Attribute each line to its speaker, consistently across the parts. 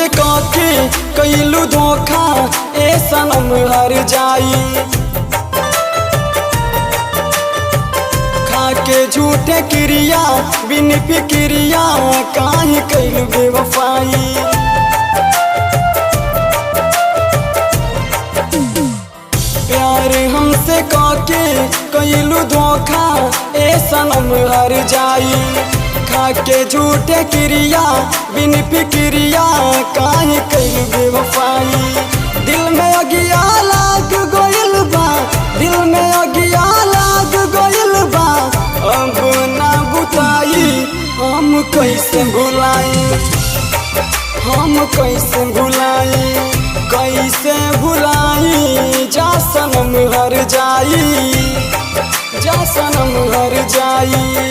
Speaker 1: हमसे काके कैलू धोखा ए सनम हर जाई। खाके झूठे क्रिया बिन फिक्रिया काहे कैलू बेवफाई। प्यार हमसे काके कैलू धोखा ए सनम हर जाई। खाके झूठे क्रिया बिन फिक्रिया काहे कैलू बेवफाई। दिल में अगिया लाग गइल बा, दिल में अगिया लाग गइल बा, अब ना बुताई हम कैसे भुलाई, हम कैसे भुलाई, कैसे भुलाई। जा सनम हर जाई, जा सनम हर जाई।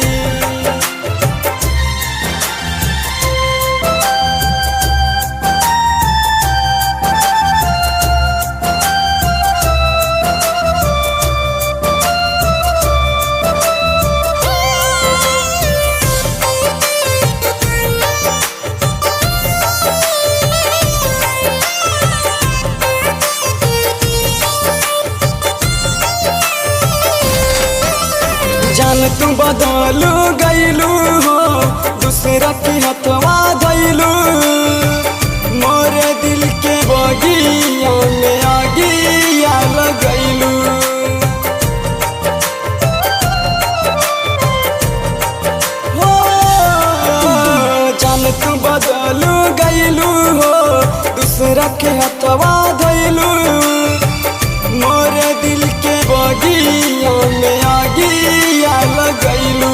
Speaker 1: जान तू बदल गइलू हो, दूसरा के हथवा धइलू। मोरे दिल के बगिया में आगिया लगइलू। हो जान तू बदल गइलू हो, दूसरा के हथवा धइलू। मोरे दिल के बगिया में आगिया लगइलू।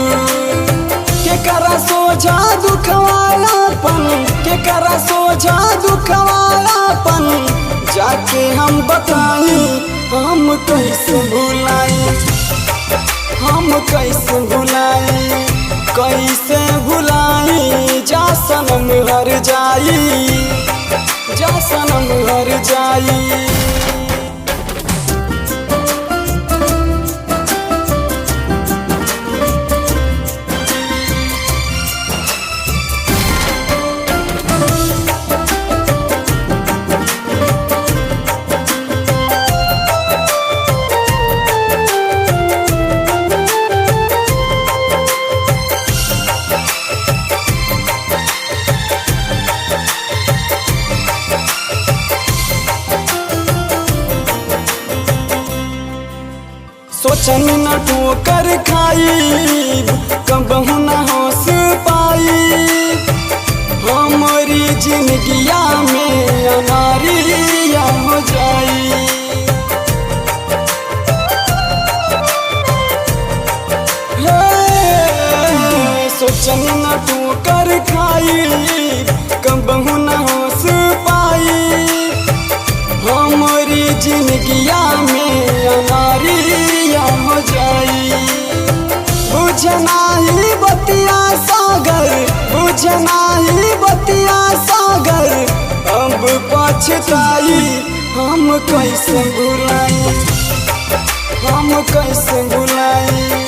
Speaker 1: केकरा सोझा दुखवालापन, केकरा सोझा दुखवालापन, जाके हम बताई हम कैसे भुलाई, हम कैसे भुलाई, कैसे भुलाई। जा सनम हर जाई, जा सनम हर जाई। सोचन न ठोकर खाई, कबहू न होश पाई। हमारी जिंदगिया में अनारिया हो जाई। सोचन न ठोकर खाई, कबहू न होश पाई। हमारी जिंदगिया में अनारिया हो जाई। बुझना ही बतिया सागर, बुझना ही बतिया सागर, अब पछताई हम कैसे भुलाई, हम कैसे भुलाई,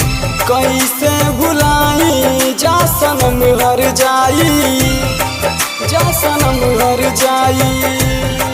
Speaker 1: कैसे भुलाई। जा सनम हर जाई, जा सनम हर जाई।